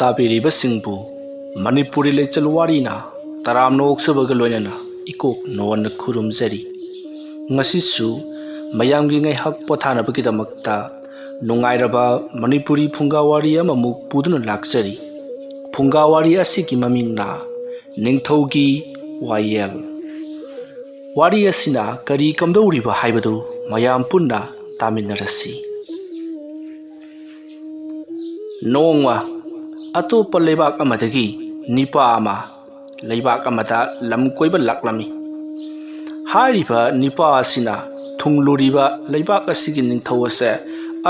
ꯇꯥꯕꯤꯔꯤꯕꯁꯤꯡꯕꯨ ꯃꯅꯤꯄꯨꯔꯤ ꯂꯩꯆꯜ ꯋꯥꯔꯤꯅ ꯇꯔꯥꯝꯅ ꯑꯣꯛꯆꯕꯒ ꯂꯣꯏꯅꯅ ꯏꯀꯣꯛ ꯅꯧꯅ ꯈꯨꯔꯨꯝꯖꯔꯤ꯫ ꯉꯁꯤꯁꯨ ꯃꯌꯥꯝꯒꯤ ꯉꯥꯏꯍꯥꯛ ꯄꯣꯊꯥꯅꯕꯒꯤꯗꯃꯛꯇ ꯅꯨꯡꯉꯥꯏꯔꯕ ꯃꯅꯤꯄꯨꯔꯤ ꯐꯨꯡꯒꯥꯋꯥꯔꯤ ꯑꯃꯃꯨꯛ ꯄꯨꯗꯨꯅ ꯂꯥꯛꯆꯔꯤ꯫ ꯐꯨꯡꯒꯥꯋꯥꯔꯤ ꯑꯁꯤꯒꯤ ꯃꯃꯤꯡꯅ ꯅꯤꯡꯊꯧꯒꯤ ꯋꯥꯌꯦꯜ꯫ ꯋꯥꯔꯤ ꯑꯁꯤꯅ ꯀꯔꯤ ꯀꯝꯗꯧꯔꯤꯕ ꯍꯥꯏꯕꯗꯨ ꯃꯌꯥꯝ ꯄꯨꯟꯅ ꯇꯥꯃꯤꯟꯅꯔꯁꯤ꯫ ꯅꯣꯡꯃ ꯑꯇꯣꯞꯄ ꯂꯩꯕꯥꯛ ꯑꯃꯗꯒꯤ ꯅꯤꯄꯥ ꯑꯃ ꯂꯩꯕꯥꯛ ꯑꯃꯗ ꯂꯝ ꯀꯣꯏꯕ ꯂꯥꯛꯂꯝꯃꯤ꯫ ꯍꯥꯏꯔꯤꯕ ꯅꯤꯄꯥ ꯑꯁꯤꯅ ꯊꯨꯡꯂꯨꯔꯤꯕ ꯂꯩꯕꯥꯛ ꯑꯁꯤꯒꯤ ꯅꯤꯡꯊꯧ ꯑꯁꯦ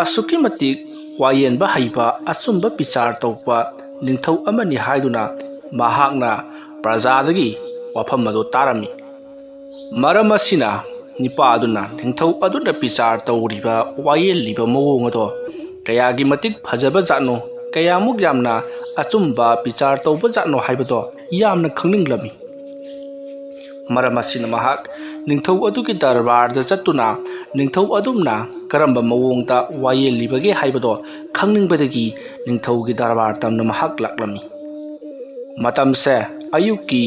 ꯑꯁꯨꯛꯀꯤ ꯃꯇꯤꯛ ꯋꯥꯌꯦꯟꯕ ꯍꯩꯕ ꯑꯆꯨꯝꯕ ꯕꯤꯆꯥꯔ ꯇꯧꯕ ꯅꯤꯡꯊꯧ ꯑꯃꯅꯤ ꯍꯥꯏꯗꯨꯅ ꯃꯍꯥꯛꯅ ꯄ꯭ꯔꯖꯥꯗꯒꯤ ꯋꯥꯐꯝ ꯑꯗꯨ ꯇꯥꯔꯝꯃꯤ꯫ ꯃꯔꯝ ꯑꯁꯤꯅ ꯅꯤꯄꯥ ꯑꯗꯨꯅ ꯅꯤꯡꯊꯧ ꯑꯗꯨꯅ ꯕꯤꯆꯥꯔ ꯇꯧꯔꯤꯕ ꯋꯥꯌꯦꯜꯂꯤꯕ ꯃꯑꯣꯡ ꯑꯗꯣ ꯀꯌꯥꯒꯤ ꯃꯇꯤꯛ ꯐꯖꯕ ꯖꯥꯠꯅꯣ, ꯀꯌꯥꯃꯨꯛ ꯌꯥꯝꯅ ꯑꯆꯨꯝꯕ ꯕꯤꯆꯥꯔ ꯇꯧꯕ ꯖꯥꯠꯅꯣ ꯍꯥꯏꯕꯗꯣ ꯌꯥꯝꯅ ꯈꯪꯅꯤꯡꯂꯝꯃꯤ꯫ ꯃꯔꯝ ꯑꯁꯤꯅ ꯃꯍꯥꯛ ꯅꯤꯡꯊꯧ ꯑꯗꯨꯒꯤ ꯗꯔꯕꯥꯔꯗ ꯆꯠꯇꯨꯅ ꯅꯤꯡꯊꯧ ꯑꯗꯨꯝꯅ ꯀꯔꯝꯕ ꯃꯑꯣꯡꯗ ꯋꯥꯌꯦꯜꯂꯤꯕꯒꯦ ꯍꯥꯏꯕꯗꯣ ꯈꯪꯅꯤꯡꯕꯗꯒꯤ ꯅꯤꯡꯊꯧꯒꯤ ꯗꯔꯕꯥꯔ ꯇꯝꯅ ꯃꯍꯥꯛ ꯂꯥꯛꯂꯝꯃꯤ꯫ ꯃꯇꯝꯁꯦ ꯑꯌꯨꯛꯀꯤ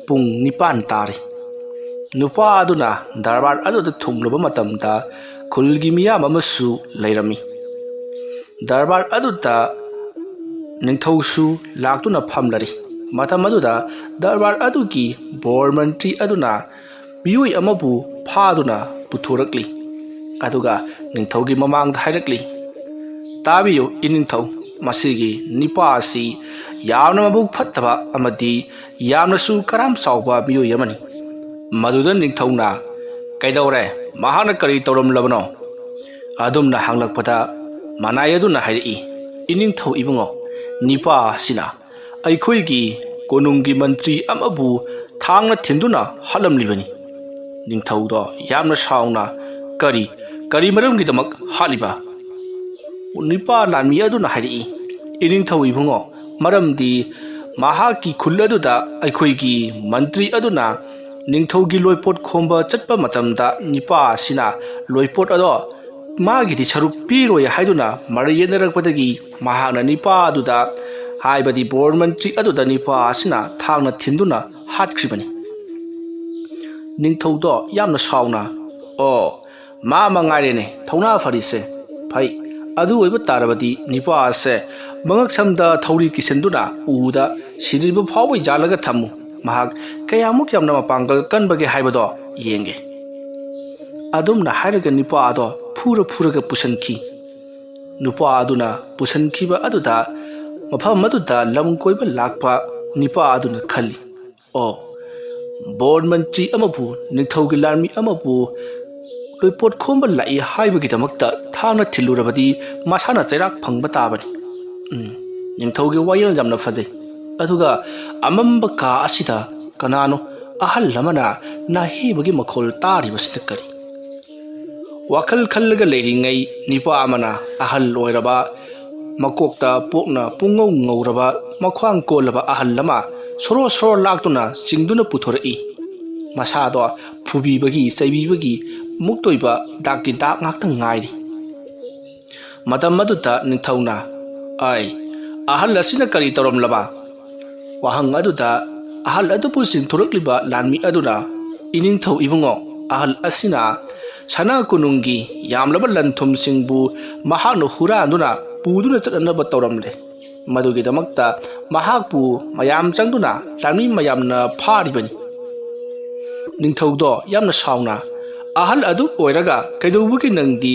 ꯄꯨꯡ 9 ꯇꯥꯔꯤ꯫ ꯅꯨꯄꯥ ꯑꯗꯨꯅ ꯗꯔꯕꯥꯔ ꯑꯗꯨꯗ ꯊꯨꯡꯂꯕ ꯃꯇꯝꯗ ꯈꯨꯜꯒꯤ ꯃꯤꯌꯥꯝ ꯑꯃꯁꯨ ꯂꯩꯔꯝꯃꯤ꯫ ꯗꯔꯕꯥꯔ ꯑꯗꯨꯗ ꯅꯤꯡꯊꯧꯁꯨ ꯂꯥꯛꯇꯨꯅ ꯐꯝꯂꯔꯤ꯫ ꯃꯇꯝ ꯑꯗꯨꯗ ꯗꯔꯕꯥꯔ ꯑꯗꯨꯒꯤ ꯕꯣꯔ ꯃꯟꯇ꯭ꯔꯤ ꯑꯗꯨꯅ ꯃꯤꯑꯣꯏ ꯑꯃꯕꯨ ꯐꯥꯗꯨꯅ ꯄꯨꯊꯣꯔꯛꯂꯤ꯫ ꯑꯗꯨꯒ ꯅꯤꯡꯊꯧꯒꯤ ꯃꯃꯥꯡꯗ ꯍꯥꯏꯔꯛꯂꯤ, "ꯇꯥꯕꯤꯌꯨ ꯏꯅꯤꯡꯊꯧ, ꯃꯁꯤꯒꯤ ꯅꯤꯄꯥ ꯑꯁꯤ ꯌꯥꯝꯅ ꯃꯕꯨꯛ ꯐꯠꯇꯕ ꯑꯃꯗꯤ ꯌꯥꯝꯅꯁꯨ ꯀꯔꯥꯝ ꯆꯥꯎꯕ ꯃꯤꯑꯣꯏ ꯑꯃꯅꯤ"꯫ ꯃꯗꯨꯗ ꯅꯤꯡꯊꯧꯅ "ꯀꯩꯗꯧꯔꯦ? ꯃꯍꯥꯛꯅ ꯀꯔꯤ ꯇꯧꯔꯝꯂꯕꯅꯣ?" ꯑꯗꯨꯝꯅ ꯍꯪꯂꯛꯄꯗ ꯃꯅꯥꯏ ꯑꯗꯨꯅ ꯍꯥꯏꯔꯛꯏ, "ꯏꯅꯤꯡꯊꯧ ꯏꯕꯨꯡꯉꯣ, ꯅꯤꯄꯥ ꯑꯁꯤꯅ ꯑꯩꯈꯣꯏꯒꯤ ꯀꯣꯅꯨꯡꯒꯤ ꯃꯟꯇ꯭ꯔꯤ ꯑꯃꯕꯨ ꯊꯥꯡꯅ ꯊꯤꯟꯗꯨꯅ ꯍꯥꯠꯂꯝꯂꯤꯕꯅꯤ"꯫ ꯅꯤꯡꯊꯧꯗꯣ ꯌꯥꯝꯅ ꯁꯥꯎꯅ "ꯀꯔꯤ ꯃꯔꯝꯒꯤꯗꯃꯛ ꯍꯥꯠꯂꯤꯕ?" ꯅꯤꯄꯥ ꯂꯥꯟꯃꯤ ꯑꯗꯨꯅ ꯍꯥꯏꯔꯛꯏ, "ꯏꯅꯤꯡꯊꯧ ꯏꯕꯨꯡꯉꯣ, ꯃꯔꯝꯗꯤ ꯃꯍꯥꯛꯀꯤ ꯈꯨꯜ ꯑꯗꯨꯗ ꯑꯩꯈꯣꯏꯒꯤ ꯃꯟꯇ꯭ꯔꯤ ꯑꯗꯨꯅ ꯅꯤꯡꯊꯧꯒꯤ ꯂꯣꯏꯄꯣꯠ ꯈꯣꯝꯕ ꯆꯠꯄ ꯃꯇꯝꯗ ꯅꯤꯄꯥ ꯑꯁꯤꯅ ꯂꯣꯏꯄꯣꯠ ꯑꯗꯣ ꯃꯥꯒꯤꯗꯤ ꯁꯔꯨꯛ ꯄꯤꯔꯣꯏ ꯍꯥꯏꯗꯨꯅ ꯃꯔꯩ ꯌꯦꯠꯅꯔꯛꯄꯗꯒꯤ ꯃꯍꯥꯛꯅ ꯅꯤꯄꯥ ꯑꯗꯨꯗ, ꯍꯥꯏꯕꯗꯤ ꯕꯣꯔ ꯃꯟꯇ꯭ꯔꯤ ꯑꯗꯨꯗ ꯅꯤꯄꯥ ꯑꯁꯤꯅ ꯊꯥꯡꯅ ꯊꯤꯟꯗꯨꯅ ꯍꯥꯠꯈ꯭ꯔꯤꯕꯅꯤ"꯫ ꯅꯤꯡꯊꯧꯗꯣ ꯌꯥꯝꯅ ꯁꯥꯎꯅ "ꯑꯣ, ꯃꯥ ꯃꯉꯥꯏꯔꯦꯅꯦ ꯊꯧꯅꯥ ꯐꯔꯤꯁꯦ꯫ ꯐꯩ, ꯑꯗꯨ ꯑꯣꯏꯕ ꯇꯥꯔꯕꯗꯤ ꯅꯤꯄꯥ ꯑꯁꯦ ꯃꯉꯛꯁꯝꯗ ꯊꯧꯔꯤ ꯀꯤꯁꯤꯟꯗꯨꯅ ꯎꯗ ꯁꯤꯗ꯭ꯔꯤꯕ ꯐꯥꯎꯕ ꯌꯥꯜꯂꯒ ꯊꯝꯃꯨ꯫ ꯃꯍꯥꯛ ꯀꯌꯥꯃꯨꯛ ꯌꯥꯝꯅ ꯃꯄꯥꯡꯒꯜ ꯀꯟꯕꯒꯦ ꯍꯥꯏꯕꯗꯣ ꯌꯦꯡꯒꯦ"꯫ ꯑꯗꯨꯝꯅ ꯍꯥꯏꯔꯒ ꯅꯤꯄꯥ ꯑꯗꯣ ꯐꯨꯔꯒ ꯄꯨꯁꯟꯈꯤ꯫ ꯅꯨꯄꯥ ꯑꯗꯨꯅ ꯄꯨꯁꯟꯈꯤꯕ ꯑꯗꯨꯗ ꯃꯐꯝ ꯑꯗꯨꯗ ꯂꯝ ꯀꯣꯏꯕ ꯂꯥꯛꯄ ꯅꯤꯄꯥ ꯑꯗꯨꯅ ꯈꯜꯂꯤ, "ꯑꯣ, ꯕꯣꯔ ꯃꯟꯇ꯭ꯔꯤ ꯑꯃꯕꯨ, ꯅꯤꯡꯊꯧꯒꯤ ꯂꯥꯟꯃꯤ ꯑꯃꯕꯨ ꯂꯣꯏꯄꯣꯠ ꯈꯣꯝꯕ ꯂꯥꯛꯏ ꯍꯥꯏꯕꯒꯤꯗꯃꯛꯇ ꯊꯥꯡꯅ ꯊꯤꯜꯂꯨꯔꯕꯗꯤ ꯃꯁꯥꯅ ꯆꯩꯔꯥꯛ ꯐꯪꯕ ꯇꯥꯕꯅꯤ꯫ ꯅꯤꯡꯊꯧꯒꯤ ꯋꯥꯌꯦꯜ ꯌꯥꯝꯅ ꯐꯖꯩ꯫ ꯑꯗꯨꯒ ꯑꯃꯝꯕ ꯀꯥ ꯑꯁꯤꯗ ꯀꯅꯥꯅꯣ ꯑꯍꯜ ꯑꯃꯅ ꯅꯥꯍꯦꯕꯒꯤ ꯃꯈꯣꯜ ꯇꯥꯔꯤꯕꯁꯤꯅ ꯀꯔꯤ?" ꯋꯥꯈꯜ ꯈꯜꯂꯒ ꯂꯩꯔꯤꯉꯩ ꯅꯤꯄꯥ ꯑꯃꯅ ꯑꯍꯜ ꯑꯣꯏꯔꯕ, ꯃꯀꯣꯛꯇ ꯄꯣꯛꯅ ꯄꯨꯡꯉꯧ ꯉꯧꯔꯕ, ꯃꯈ꯭ꯋꯥꯡ ꯀꯣꯜꯂꯕ ꯑꯍꯜ ꯑꯃ ꯁꯣꯔꯣ ꯂꯥꯛꯇꯨꯅ ꯆꯤꯡꯗꯨꯅ ꯄꯨꯊꯣꯔꯛꯏ꯫ ꯃꯁꯥꯗꯣ ꯐꯨꯕꯤꯕꯒꯤ ꯆꯩꯕꯤꯕꯒꯤ ꯃꯨꯛꯇꯣꯏꯕ ꯗꯥꯛ ꯉꯥꯛꯇ ꯉꯥꯏꯔꯤ꯫ ꯃꯇꯝ ꯑꯗꯨꯗ ꯅꯤꯡꯊꯧꯅ "ꯑꯩ, ꯑꯍꯜ ꯑꯁꯤꯅ ꯀꯔꯤ ꯇꯧꯔꯝꯂꯕ?" ꯋꯥꯍꯪ ꯑꯗꯨꯗ ꯑꯍꯜ ꯑꯗꯨꯕꯨ ꯆꯤꯡꯊꯣꯔꯛꯂꯤꯕ ꯂꯥꯟꯃꯤ ꯑꯗꯨꯅ "ꯏꯅꯤꯡꯊꯧ ꯏꯕꯨꯡꯉꯣ, ꯑꯍꯜ ꯑꯁꯤꯅ ꯁꯅꯥ ꯀꯣꯅꯨꯡꯒꯤ ꯌꯥꯝꯂꯕ ꯂꯟ ꯊꯨꯝꯁꯤꯡꯕꯨ ꯃꯍꯥꯛꯅ ꯍꯨꯔꯥꯟꯗꯨꯅ ꯄꯨꯗꯨꯅ ꯆꯠꯅꯅꯕ ꯇꯧꯔꯝꯂꯦ꯫ ꯃꯗꯨꯒꯤꯗꯃꯛꯇ ꯃꯍꯥꯛꯄꯨ ꯃꯌꯥꯝ ꯆꯪꯗꯨꯅ ꯂꯥꯟꯃꯤ ꯃꯌꯥꯝꯅ ꯐꯥꯔꯤꯕꯅꯤ"꯫ ꯅꯤꯡꯊꯧꯗꯣ ꯌꯥꯝꯅ ꯁꯥꯎꯅ "ꯑꯍꯜ ꯑꯗꯨ ꯑꯣꯏꯔꯒ ꯀꯩꯗꯧꯕꯒꯤ ꯅꯪꯗꯤ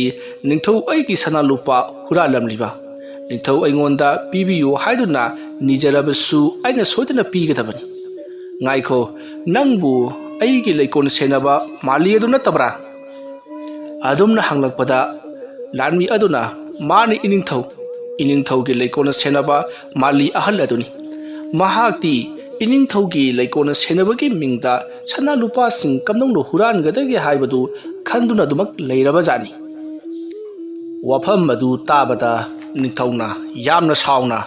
ꯅꯤꯡꯊꯧ ꯑꯩꯒꯤ ꯁꯅꯥ ꯂꯨꯄꯥ ꯍꯨꯔꯥꯟꯂꯝꯂꯤꯕ? ꯅꯤꯡꯊꯧ ꯑꯩꯉꯣꯟꯗ ꯄꯤꯕꯤꯌꯨ ꯍꯥꯏꯗꯨꯅ ꯅꯤꯖꯔꯕꯁꯨ ꯑꯩꯅ ꯁꯣꯏꯗꯅ ꯄꯤꯒꯗꯕꯅꯤ꯫ ꯉꯥꯏꯈꯣ, ꯅꯪꯕꯨ ꯑꯩꯒꯤ ꯂꯩꯀꯣꯜ ꯁꯦꯟꯅꯕ ꯃꯥꯂꯤ ꯑꯗꯨ ꯅꯠꯇꯕ꯭ꯔꯥ?" ꯑꯗꯨꯝꯅ ꯍꯪꯂꯛꯄꯗ ꯂꯥꯟꯃꯤ ꯑꯗꯨꯅ "ꯃꯥꯅꯤ ꯏꯅꯤꯡꯊꯧ, ꯏꯅꯤꯡꯊꯧꯒꯤ ꯂꯩꯀꯣꯜ ꯁꯦꯟꯅꯕ ꯃꯥꯂꯤ ꯑꯍꯜ ꯑꯗꯨꯅꯤ꯫ ꯃꯍꯥꯛꯇꯤ ꯏꯅꯤꯡꯊꯧꯒꯤ ꯂꯩꯀꯣꯜ ꯁꯦꯟꯅꯕꯒꯤ ꯃꯤꯡꯗ ꯁꯅꯥ ꯂꯨꯄꯥꯁꯤꯡ ꯀꯝꯗꯧꯅ ꯍꯨꯔꯥꯟꯒꯗꯒꯦ ꯍꯥꯏꯕꯗꯨ ꯈꯟꯗꯨꯅ ꯑꯗꯨꯃꯛ ꯂꯩꯔꯕꯖꯥꯠꯅꯤ"꯫ ꯋꯥꯐꯝ ꯑꯗꯨ ꯇꯥꯕꯗ ꯅꯤꯡꯊꯧꯅ ꯌꯥꯝꯅ ꯁꯥꯎꯅ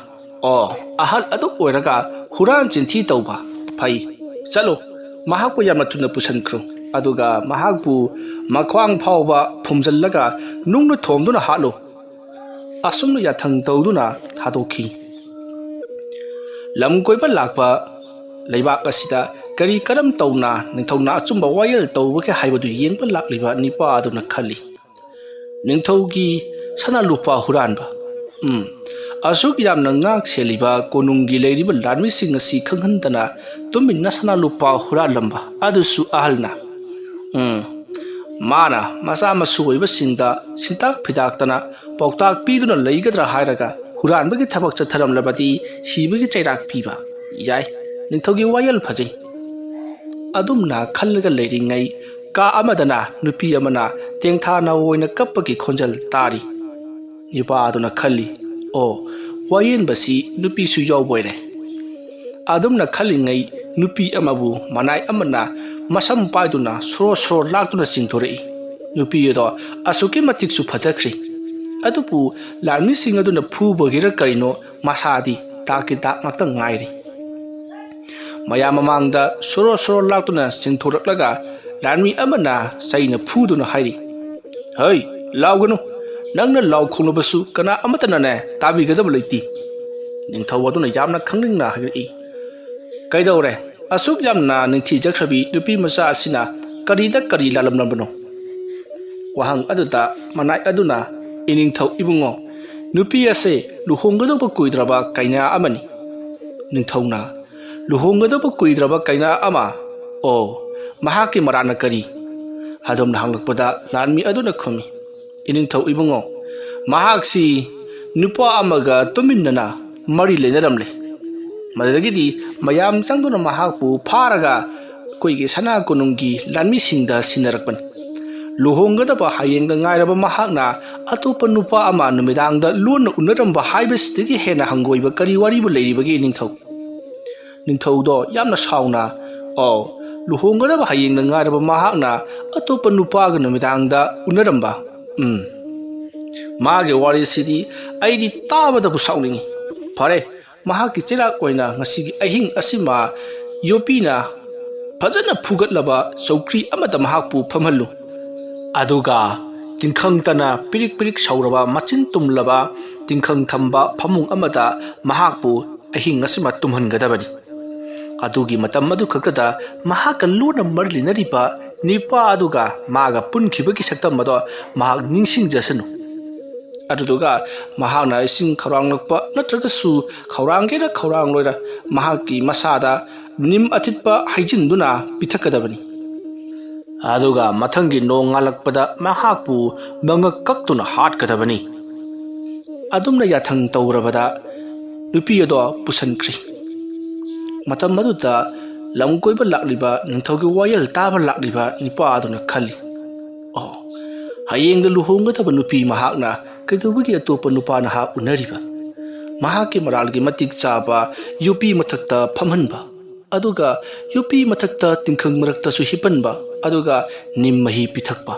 "ꯑꯣ, ꯑꯍꯜ ꯑꯗꯨ ꯑꯣꯏꯔꯒ ꯍꯨꯔꯥꯟ ꯆꯤꯟꯊꯤ ꯇꯧꯕ? ꯐꯩ, ꯆꯠꯂꯣ, ꯃꯍꯥꯛꯄꯨ ꯌꯥꯝꯅ ꯊꯨꯅ ꯄꯨꯁꯟꯈ꯭ꯔꯣ꯫ ꯑꯗꯨꯒ ꯃꯍꯥꯛꯄꯨ ꯃꯈ꯭ꯋꯥꯡ ꯐꯥꯎꯕ ꯐꯨꯝꯖꯜꯂꯒ ꯅꯨꯡꯅ ꯊꯣꯝꯗꯨꯅ ꯍꯥꯠꯂꯨ"꯫ ꯑꯁꯨꯝꯅ ꯌꯥꯊꯪ ꯇꯧꯗꯨꯅ ꯊꯥꯗꯣꯛꯈꯤ꯫ lam koiba lakpa leibak asida kari karam tawna ningthawna achumba wayel tawbake haibadu yengba lakliba nipa aduna khali ningthawgi sana lupa huranba asuk yamna ngak seliba konunggi leiriba lanmi sing asi khanghandana tuminna sana lupa huralamba adusu ahalna mana masa masuoiba singda sintak phidaktana pautak piduna leigadra hairaga huranbagi thabak chatharamlabadi sibagi chairak piba yai ningthawgi wayel phajai adumna khallaga leiringai ka amadana nupi amana tengthana oina kappagi khonjal tari nipa aduna khalli o wayen basi nupi su yawboire adumna khallingai nupi amabu manai amana masam paiduna sro laktuna singthorei nupi yodo asuki matik su phajakri adupu larmi sing aduna phu bogira karino masadi taki tak ngata ngairi maya mamangda sro laktuna singthoraklaga larmi amana saina phuduna hairi hei lawganu nangna law khonglobasu kana amatana ne tabi gadab leiti ningthaw aduna yamna khanglingna hagi kaidawre asuk yamna ningthi jakhrabi nupi masa asina kari lalamnabano wahang aduta manai aduna iningthaw ibungo nupi ase luhonggadaba kuidraba kaina amani ningthawna luhonggadaba kuidraba kaina ama o mahaki marana kari adumna hanglakpada lanmi aduna khomi iningthaw ibungo mahaksi nupa amaga tuminnana mari lenaramle madagidi mayam changduna mahakpu pharaga koigi sana konunggi lanmi singda sinarakpan luhonggadaba hayengda ngairaba mahakna atopa nupa ama numidangda lona unaramba haibasitigi hena hangoiba kari waribu leiribagi ningthawdo yamna sauna o luhonggadaba hayengda ngairaba mahakna atopa nupaga numidangda unaramba मागे वारी सिदी आइदी ताबदबु साउनिंगी फरे महाकी चिरा कोइना ngasiगी अहिंग असिमा योपीना फजना फुगतलबा चौक्री अमदा महाकपु फमहल्लु अदुगा तिंखंग तना Pyrrhic सौरबा मचिन तुमलबा तिंखंग थंबा फमुंग अमदा महाकपु अहिंग असिमा तुमहनगदबनी अदुगी मतम अदु खकदा महाका लोना मरलिनरिबा Nipah अदुगा मागा पुनखिबगी सक्तम मदो महाक निंसिंग जसनु अदुगा महाना इसिंग खौरांगलकपा नत्रगसु खौरांगेरा खौरांगलोइरा महाकी मसादा निम अतितपा हाइजिनदुना पिथकदबनी अदुगा मथंगी नोंगालकपदा महाकपु मंगक कक्तुना हाटकदबनी अदुमना याथंग तौरबदा नुपियदो पुसनख्री मतम मदुदा lamkoiba lakliba ningthawgi wayal taba lakliba nipa aduna khali o hayengda luhongga thaba nupi mahakna kaidubagi atopa nupa na ha unariba mahaki maralgi matik chaba UP mathakta phamhanba aduga UP mathakta tingkhang marakta su hipanba aduga nimmahi pithakpa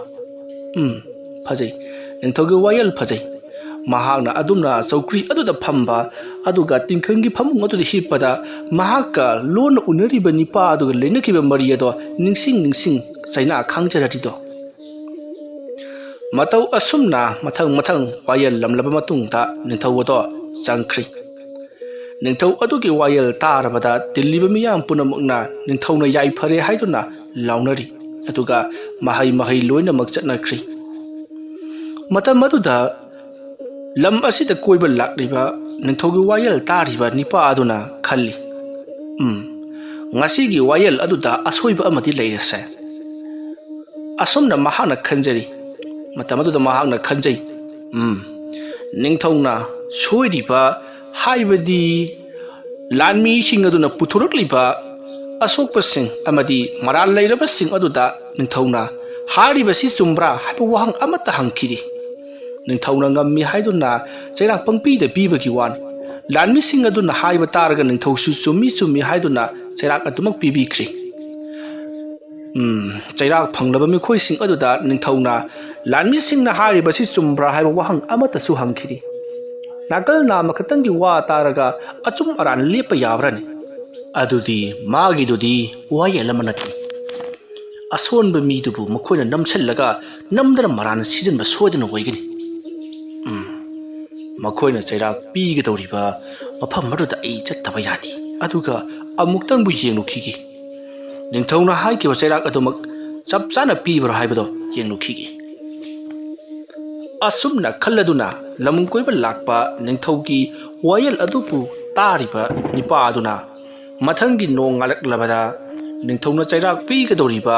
phajai ningthawgi wayal phajai mahakna adumna chौकरी aduda phamba aduga tingkhangi phamung aduda hipada mahaka lona unariba nipa aduga lenakiba mariado ningsing chaina khangjarati do matau asumna mathang wayal lamlaba matungta ningthawdo changkhri ningthaw adugi wayal tarabada tilliba miyam punamukna ningthawna yai phare haiduna launari aduga mahai loina makchatnakhri matam aduda lam asida koiba lakliba ningthawgi wayal tariba nipa aduna khalli ngasigi wayal aduda asoiba amati leirase asomna mahana khanjari matam aduda mahana khanjai ningthawna soiriba haibadi lanmi sing aduna puthurukliba asokpa sing amadi maral leiraba sing aduda ningthawna hariba si chumbra haiba wahang amata hangkhiri ningthawna ngammi haiduna chairak pangpida pibagi wan lanmi sing aduna haiba taraga ningthaw su chumi haiduna chairak atumak pibikri chairak phanglaba mi khoi sing aduda ningthawna lanmi sing na hariba si chumbra haiba wahang amata su hangkhiri nakal na makhatangi wa taraga achum aran lepa yabrani adudi magi dudi wayelamanati asonba mi dubu makhoina namsallaga namdara maran season ba sodana waigani makhoina chairak pigedoriba mafam maruda ai chattaba yadi ꯑꯗꯨꯒ ꯑꯃꯨꯛꯇꯪꯕꯨ ꯌꯦꯡꯂꯨꯈꯤꯒꯦ ꯅꯤꯡꯊꯧꯅ ꯍꯥꯏꯈꯤꯕ ꯆꯩꯔꯥꯛ ꯑꯗꯨꯃꯛ ꯆꯞ ꯆꯥꯅ ꯄꯤꯕ꯭ꯔꯥ ꯍꯥꯏꯕꯗꯣ ꯌꯦꯡꯂꯨꯈꯤꯒꯦ ꯑꯁꯨꯝꯅ ꯈꯜꯂꯗꯨꯅ ꯂꯝ ꯀꯣꯏꯕ ꯂꯥꯛꯄ ꯅꯤꯡꯊꯧꯒꯤ ꯋꯥꯌꯦꯜ ꯑꯗꯨꯕꯨ ꯇꯥꯔꯤꯕ ꯅꯤꯄꯥ ꯑꯗꯨꯅ ꯃꯊꯪꯒꯤ ꯅꯣꯡ ꯉꯥꯜꯂꯛꯂꯕꯗ ꯅꯤꯡꯊꯧꯅ ꯆꯩꯔꯥꯛ ꯄꯤꯒꯗꯧꯔꯤꯕ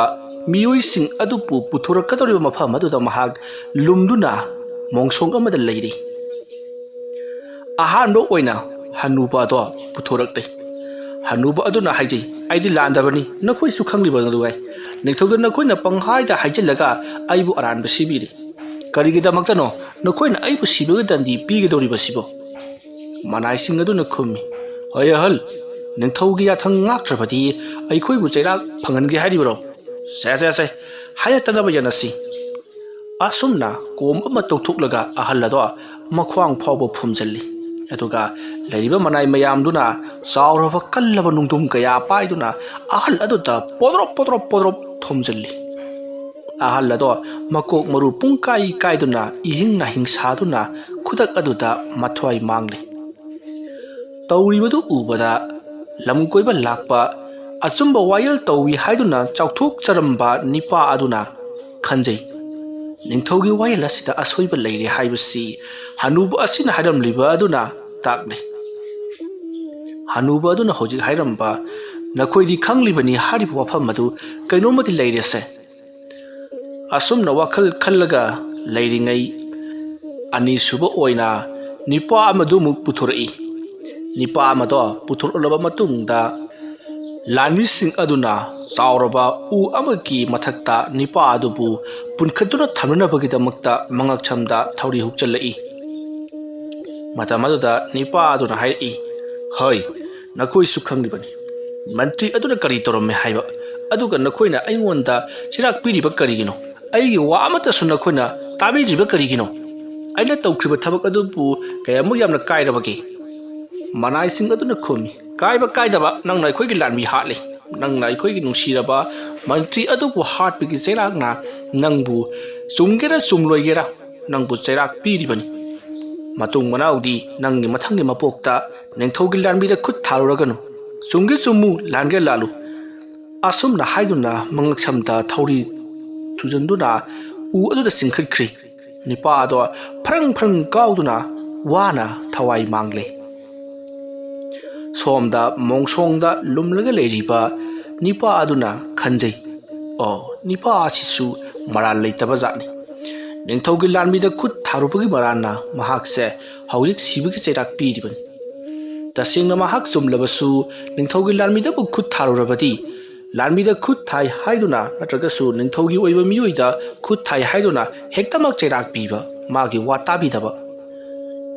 ꯃꯤꯑꯣꯏꯁꯤꯡ ꯑꯗꯨꯕꯨ ꯄꯨꯊꯣꯔꯛꯀꯗꯧꯔꯤꯕ ꯃꯐꯝ ꯑꯗꯨꯗ ꯃꯍꯥꯛ ꯂꯨꯝꯗꯨꯅ ꯃꯣꯡꯁꯣꯡ ꯑꯃꯗ ꯂꯩꯔꯤ ꯑꯍꯥꯟꯕ ꯑꯣꯏꯅ ꯍꯅꯨꯕ ꯑꯗꯣ ꯄꯨꯊꯣꯔꯛꯂꯦ ꯍꯅꯨꯕ ꯑꯗꯨꯅ ꯍꯥꯏꯖꯩ ꯑꯩꯗꯤ ꯂꯥꯟꯗꯕꯅꯤ ꯅꯈꯣꯏꯁꯨ ꯈꯪꯂꯤꯕ ꯑꯗꯨꯒꯥꯏ ꯅꯤꯡꯊꯧꯗ ꯅꯈꯣꯏꯅ ꯄꯪꯍꯥꯏꯗ ꯍꯥꯏꯖꯤꯜꯂꯒ ꯑꯩꯕꯨ ꯑꯔꯥꯟꯕ ꯁꯤꯕꯤꯔꯤ ꯀꯔꯤꯒꯤꯗꯃꯛꯇꯅꯣ ꯅꯈꯣꯏꯅ ꯑꯩꯕꯨ ꯁꯤꯕꯒꯤ ꯗꯟꯗꯤ ꯄꯤꯒꯗꯧꯔꯤꯕꯁꯤꯕꯣ ꯃꯅꯥꯏꯁꯤꯡ ꯑꯗꯨꯅ ꯈꯨꯝꯃꯤ ꯍꯣꯏ ꯑꯍꯜ ꯅꯤꯡꯊꯧꯒꯤ ꯌꯥꯊꯪ ꯉꯥꯛꯇ꯭ꯔꯕꯗꯤ ꯑꯩꯈꯣꯏꯕꯨ ꯆꯩꯔꯥꯛ ꯐꯪꯍꯟꯒꯦ ꯍꯥꯏꯔꯤꯕꯔꯣ ꯁꯦ ꯍꯥꯏꯅꯇꯅꯕ ꯌꯥꯅꯁꯤ ꯑꯁꯨꯝꯅ ꯀꯣꯝ ꯑꯃ ꯇꯧꯊꯣꯛꯂꯒ ꯑꯍꯜ ꯑꯗꯣ ꯃꯈ꯭ꯋꯥꯡ ꯐꯥꯎꯕ ꯐꯨꯝꯖꯤꯜꯂꯤ ꯑꯗꯨꯒ ꯂꯩꯔꯤꯕ ꯃꯅꯥꯏ ꯃꯌꯥꯝꯗꯨꯅ ꯆꯥꯎꯔꯕ ꯀꯜꯂꯕ ꯅꯨꯡꯗꯨꯝ ꯀꯌꯥ ꯄꯥꯏꯗꯨꯅ ꯑꯍꯜ ꯑꯗꯨꯗ ꯄꯣꯗ꯭ꯔꯣꯞ ꯊꯣꯝꯖꯤꯜꯂꯤ ꯑꯍꯜ ꯑꯗꯣ ꯃꯀꯣꯛ ꯃꯔꯨ ꯄꯨꯡꯀꯥꯏ ꯀꯥꯏꯗꯨꯅ ꯏꯍꯤꯡ ꯅꯥꯍꯤꯡ ꯁꯥꯗꯨꯅ ꯈꯨꯗꯛ ꯑꯗꯨꯗ ꯃꯊ꯭ꯋꯥꯏ ꯃꯥꯡꯂꯤ ꯇꯧꯔꯤꯕꯗꯨ ꯎꯕꯗ ꯂꯝ ꯀꯣꯏꯕ ꯂꯥꯛꯄ ꯑꯆꯨꯝꯕ ꯋꯥꯌꯦꯜ ꯇꯧꯏ ꯍꯥꯏꯗꯨꯅ ꯆꯥꯎꯊꯣꯛꯆꯔꯝꯕ ꯅꯤꯄꯥ ꯑꯗꯨꯅ ꯈꯟꯖꯩ ꯅꯤꯡꯊꯧꯒꯤ ꯋꯥꯌꯦꯜ ꯑꯁꯤꯗ ꯑꯁꯣꯏꯕ ꯂꯩꯔꯦ ꯍꯥꯏꯕꯁꯤ ꯍꯅꯨꯕ ꯑꯁꯤꯅ ꯍꯥꯏꯔꯝꯂꯤꯕ ꯑꯗꯨꯅ ꯇꯥꯛꯂꯤ ꯍꯅꯨꯕ ꯑꯗꯨꯅ ꯍꯧꯖꯤꯛ ꯍꯥꯏꯔꯝꯕ ꯅꯈꯣꯏꯗꯤ ꯈꯪꯂꯤꯕꯅꯤ ꯍꯥꯏꯔꯤꯕ ꯋꯥꯐꯝ ꯑꯗꯨ ꯀꯩꯅꯣꯝꯃꯗꯤ ꯂꯩꯔꯦꯁꯦ ꯑꯁꯨꯝꯅ ꯋꯥꯈꯜ ꯈꯜꯂꯒ ꯂꯩꯔꯤꯉꯩ ꯑꯅꯤꯁꯨꯕ ꯑꯣꯏꯅ ꯅꯤꯄꯥ ꯑꯃꯗꯨꯃꯨꯛ ꯄꯨꯊꯣꯔꯛꯏ ꯅꯤꯄꯥ ꯑꯃꯗꯣ ꯄꯨꯊꯣꯔꯛꯂꯕ ꯃꯇꯨꯡꯗ ꯂꯥꯟꯃꯤꯁꯤꯡ ꯑꯗꯨꯅ ꯆꯥꯎꯔꯕ ꯎ ꯑꯃꯒꯤ ꯃꯊꯛꯇ ꯅꯤꯄꯥ ꯑꯗꯨꯕꯨ ꯄꯨꯟꯈꯠꯇꯨꯅ ꯊꯝꯅꯅꯕꯒꯤꯗꯃꯛꯇ ꯃꯉꯛꯁꯝꯗ ꯊꯧꯔꯤ ꯍꯨꯛꯆꯜꯂꯛꯏ ꯃꯇꯝ ꯑꯗꯨꯗ ꯅꯤꯄꯥ ꯑꯗꯨꯅ ꯍꯥꯏꯔꯛꯏ ꯍꯣꯏ ꯅꯈꯣꯏꯁꯨ ꯈꯪꯂꯤꯕꯅꯤ ꯃꯟꯇ꯭ꯔꯤ ꯑꯗꯨꯅ ꯀꯔꯤ ꯇꯧꯔꯝꯃꯦ ꯍꯥꯏꯕ ꯑꯗꯨꯒ ꯅꯈꯣꯏꯅ ꯑꯩꯉꯣꯟꯗ ꯆꯩꯔꯥꯛ ꯄꯤꯔꯤꯕ ꯀꯔꯤꯒꯤꯅꯣ ꯑꯩꯒꯤ ꯋꯥ ꯑꯃꯠꯇꯁꯨ ꯅꯈꯣꯏꯅ ꯇꯥꯕꯤꯗ꯭ꯔꯤꯕ ꯀꯔꯤꯒꯤꯅꯣ ꯑꯩꯅ ꯇꯧꯈ꯭ꯔꯤꯕ ꯊꯕꯛ ꯑꯗꯨꯕꯨ ꯀꯌꯥꯃꯨꯛ ꯌꯥꯝꯅ ꯀꯥꯏꯔꯕꯒꯦ ꯃꯅꯥꯏꯁꯤꯡ ꯑꯗꯨꯅ ꯈꯨꯝꯃꯤ ꯀꯥꯏꯕ ꯀꯥꯏꯗꯕ ꯅꯪꯅ ꯑꯩꯈꯣꯏꯒꯤ ꯂꯥꯟꯃꯤ ꯍꯥꯠꯂꯤ ꯅꯪꯅ ꯑꯩꯈꯣꯏꯒꯤ ꯅꯨꯡꯁꯤꯔꯕ ꯃꯟꯇ꯭ꯔꯤ ꯑꯗꯨꯕꯨ ꯍꯥꯠꯄꯒꯤ ꯆꯩꯔꯥꯛꯅ ꯅꯪꯕꯨ ꯆꯨꯝꯒꯦꯔꯥ ꯆꯨꯝꯂꯣꯏꯒꯦꯔꯥ ꯅꯪꯕꯨ ꯆꯩꯔꯥꯛ ꯄꯤꯔꯤꯕꯅꯤ ꯃꯇꯨꯡ ꯃꯅꯥꯎꯗꯤ ꯅꯪꯒꯤ ꯃꯊꯪꯒꯤ ꯃꯄꯣꯛꯇ ꯅꯤꯡꯊꯧꯒꯤ ꯂꯥꯟꯃꯤꯗ ꯈꯨꯠ ꯊꯥꯔꯨꯔꯒꯅꯨ ꯆꯨꯝꯒꯦ ꯆꯨꯝꯃꯨ ꯂꯥꯟꯒꯦ ꯂꯥꯜꯂꯨ ꯑꯁꯨꯝꯅ ꯍꯥꯏꯗꯨꯅ ꯃꯉꯛꯁꯝꯗ ꯊꯧꯔꯤ ꯊꯨꯖꯟꯗꯨꯅ ꯎ ꯑꯗꯨꯗ ꯆꯤꯡꯈꯠꯈ꯭ꯔꯤ ꯅꯤꯄꯥ ꯑꯗꯣ ꯐꯔꯪ ꯀꯥꯎꯗꯨꯅ ꯋꯥꯅ ꯊꯋꯥꯏ ꯃꯥꯡꯂꯦ ꯁꯣꯝꯗ ꯃꯣꯡꯁꯣꯡꯗ ꯂꯨꯝꯂꯒ ꯂꯩꯔꯤꯕ ꯅꯤꯄꯥ ꯑꯗꯨꯅ ꯈꯟꯖꯩ ꯅꯤꯄꯥ ꯑꯁꯤꯁꯨ ꯃꯔꯥꯜ ꯂꯩꯇꯕ ꯖꯥꯠꯅꯤ ꯅꯤꯡꯊꯧꯒꯤ ꯂꯥꯟꯃꯤꯗ ꯈꯨꯠ ꯊꯥꯔꯨꯕꯒꯤ ꯃꯔꯥꯜꯅ ꯃꯍꯥꯛꯁꯦ ꯍꯧꯖꯤꯛ ꯁꯤꯕꯒꯤ ꯆꯩꯔꯥꯛ ꯄꯤꯔꯤꯕꯅꯤ तसेंग महक चुमलबसु निंथौगी लानमीदबु खुद थारुरबदी लानमीद खुद थाई हाइदुना नत्रगसु निंथौगी ओइबा मियोइदा खुद थाई हाइदुना हेक्तमक चैराक पीबा मागी वा ताबीदबा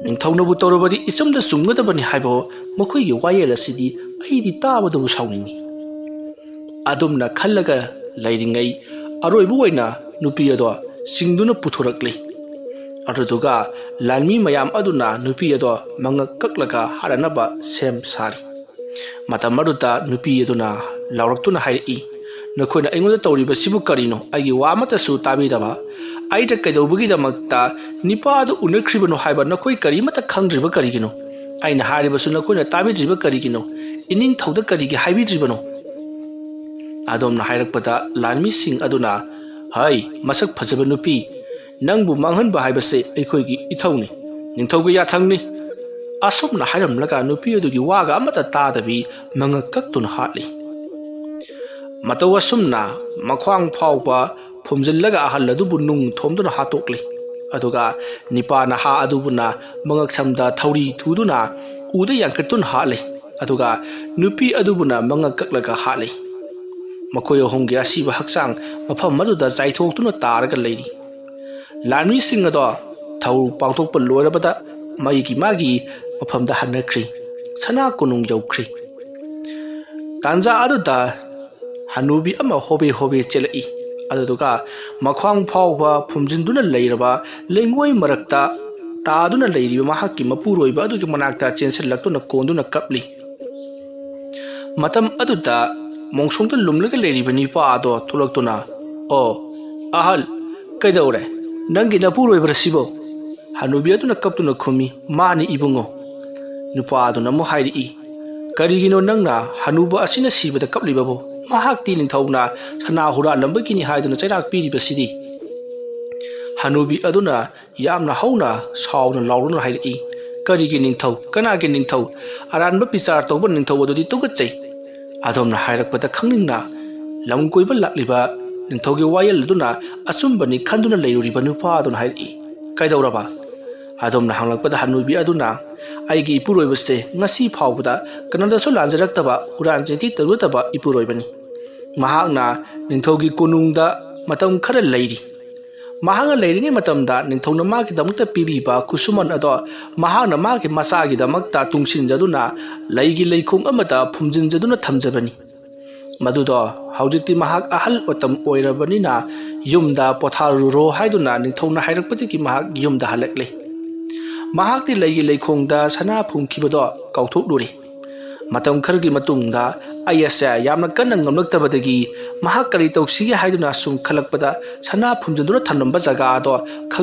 निंथौनबु तौरबदी इचुमदा चुमगदबनी हाइबो मखोइगी वायेल असिदी अइदी ताबदबु साउनिंगी अदुमना खल्लगा लैरिंगै अरोइबु ओइना नुपी अदो सिंगदुना पुथुरकले अदुदुगा लानमी मयाम अदुना नुपी अदो मंगक कक्लगा हारनबा सेम सारी मतम अदुदा नुपी अदुना लाउरक्तुना हाइरई नखोइना अइंगोदा तौरिबसिबु करिनो अइगी वा अमतसु ताबीदबा आइदा कैदौबगिदमक्ता निपा अदु उनख्रिबनो हाइबा नखोइ करिमता खंद्रिबा करिगिनो आइना हारिबसु नखोइना ताबीद्रिबा करिगिनो इनिंग थौदा करिगी हाइबिद्रिबनो आदोमना हाइरकपदा लानमी सिंग अदुना हाय मसक फजबा नुपी नंगबु मांगहनबा हाइबसे अइखोइगी इथौनि निंथौगी याथंगनि असुमना हाइरमलगा नुपी अदुगी वागा अमता तादबि मंगक कक्तुना हाटलि मतौ असुमना मख्वांग फावबा फुमजिल्लगा अहल अदुबु नुंग थोमदुना हातोकलि अदुगा निपाना हा अदुबुना मंगक समदा थौरी थुदुना उदा यांकतुन हाले अदुगा नुपी अदुबुना मंगक कक्लगा हाले मखोय होंगे असीबा हक्चांग मफम मदुदा चाइथोक्तुना तारगा लैरि लानमी सिंग अदो थौ पांथोकप लोरबदा मईगी मागी मफमदा हन्नख्रि सना कुनुंग यौख्रि तांजा अदुदा हनुबी अमा होबे होबे चेलई अदुगा मख्वांग फावबा फुमजिंदुना लैरबा लेंगोय मरक्ता तादुना लैरिबा महाक्की मपुरोइबा अदुगी मनाक्ता चेंसलक्तुना कोंदुना कपली मतम अदुदा मोंगसोंगदा लुमलगा लैरिबा निपा अदो थुलक्तुना ओ अहल कैदौरे नंगी नपुरोइब्रसिबो हनुबी अदुना कप्तुना खुमी मानी इबुंगो नुपा अदुना मु हाइरई ꯀꯔꯤꯒꯤꯅꯣ ꯅꯪꯅ ꯍꯅꯨꯕ ꯑꯁꯤꯅ ꯁꯤꯕꯗ ꯀꯞꯂꯤꯕꯕꯨ ꯃꯍꯥꯛꯇꯤ ꯅꯤꯡꯊꯧꯅ ꯁꯅꯥ ꯍꯨꯔꯥꯟꯂꯝꯕꯒꯤꯅꯤ ꯍꯥꯏꯗꯨꯅ ꯆꯩꯔꯥꯛ ꯄꯤꯔꯤꯕꯁꯤꯗꯤ ꯍꯅꯨꯕꯤ ꯑꯗꯨꯅ ꯌꯥꯝꯅ ꯍꯧꯅ ꯁꯥꯎꯅ ꯂꯥꯎꯗꯨꯅ ꯍꯥꯏꯔꯛꯏ ꯀꯔꯤꯒꯤ ꯅꯤꯡꯊꯧ ꯀꯅꯥꯒꯤ ꯅꯤꯡꯊꯧ ꯑꯔꯥꯟꯕ ꯄꯤꯆꯥꯔ ꯇꯧꯕ ꯅꯤꯡꯊꯧ ꯑꯗꯨꯗꯤ ꯇꯨꯀꯠꯆꯩ ꯑꯗꯣꯝꯅ ꯍꯥꯏꯔꯛꯄꯗ ꯈꯪꯅꯤꯡꯅ ꯂꯝ ꯀꯣꯏꯕ ꯂꯥꯛꯂꯤꯕ ꯅꯤꯡꯊꯧꯒꯤ ꯋꯥꯌꯦꯜ ꯑꯗꯨꯅ ꯑꯆꯨꯝꯕꯅꯤ ꯈꯟꯗꯨꯅ ꯂꯩꯔꯨꯔꯤꯕ ꯅꯨꯄꯥ ꯑꯗꯨꯅ ꯍꯥꯏꯔꯛꯏ ꯀꯩꯗꯧꯔꯕ ꯑꯗꯣꯝꯅ ꯍꯪꯂꯛꯄꯗ ꯍꯅꯨꯕꯤ ꯑꯗꯨꯅ ꯑꯩꯒꯤ ꯏꯄꯨꯔꯣꯏꯕꯁꯦ ꯉꯁꯤ ꯐꯥꯎꯕꯗ ꯀꯅꯥꯗꯁꯨ ꯂꯥꯟꯖꯔꯛꯇꯕ ꯍꯨꯔꯥꯟ ꯆꯤꯟꯊꯤ ꯇꯧꯔꯨꯗꯕ ꯏꯄꯨꯔꯣꯏꯕꯅꯤ ꯃꯍꯥꯛꯅ ꯅꯤꯡꯊꯧꯒꯤ ꯀꯣꯅꯨꯡꯗ ꯃꯇꯝ ꯈꯔ ꯂꯩꯔꯤ ꯃꯍꯥꯛꯅ ꯂꯩꯔꯤꯉꯩ ꯃꯇꯝꯗ ꯅꯤꯡꯊꯧꯅ ꯃꯥꯒꯤꯗꯃꯛꯇ ꯄꯤꯕꯤꯕ ꯈꯨꯠꯁꯨꯃꯟ ꯑꯗꯣ ꯃꯍꯥꯛꯅ ꯃꯥꯒꯤ ꯃꯆꯥꯒꯤꯗꯃꯛꯇ ꯇꯨꯡꯁꯤꯟꯖꯗꯨꯅ ꯂꯩꯒꯤ ꯂꯩꯈꯣꯡ ꯑꯃꯗ ꯐꯨꯝꯖꯤꯟꯖꯗꯨꯅ ꯊꯝꯖꯕꯅꯤ ꯃꯗꯨꯗꯣ ꯍꯧꯖꯤꯛꯇꯤ ꯃꯍꯥꯛ ꯑꯍꯜ ꯃꯇꯝ ꯑꯣꯏꯔꯕꯅꯤꯅ ꯌꯨꯝꯗ ꯄꯣꯊꯥꯔꯨꯔꯣ ꯍꯥꯏꯗꯨꯅ ꯅꯤꯡꯊꯧꯅ ꯍꯥꯏꯔꯛꯄꯗꯒꯤ ꯃꯍꯥꯛ ꯌꯨꯝꯗ ꯍꯜꯂꯛꯂꯦ ꯃꯍꯥꯛꯇꯤ ꯂꯩꯒꯤ ꯂꯩꯈꯣꯡꯗ ꯁꯅꯥ ꯐꯨꯝꯈꯤꯕꯗꯣ ꯀꯥꯎꯊꯣꯛꯂꯨꯔꯦ ꯃꯇꯝ ꯈꯔꯒꯤ ꯃꯇꯨꯡꯗ ꯑꯩ ꯑꯁꯦ ꯌꯥꯝꯅ ꯀꯟꯅ ꯉꯝꯂꯛꯇꯕꯗꯒꯤ ꯃꯍꯥꯛ ꯀꯔꯤ ꯇꯧꯁꯤꯒꯦ ꯍꯥꯏꯗꯨꯅ ꯁꯨꯝ ꯈꯜꯂꯛꯄꯗ ꯁꯅꯥ ꯐꯨꯝꯖꯤꯟꯗꯨꯅ ꯊꯝꯂꯝꯕ ꯖꯒꯥ ꯑꯗꯣ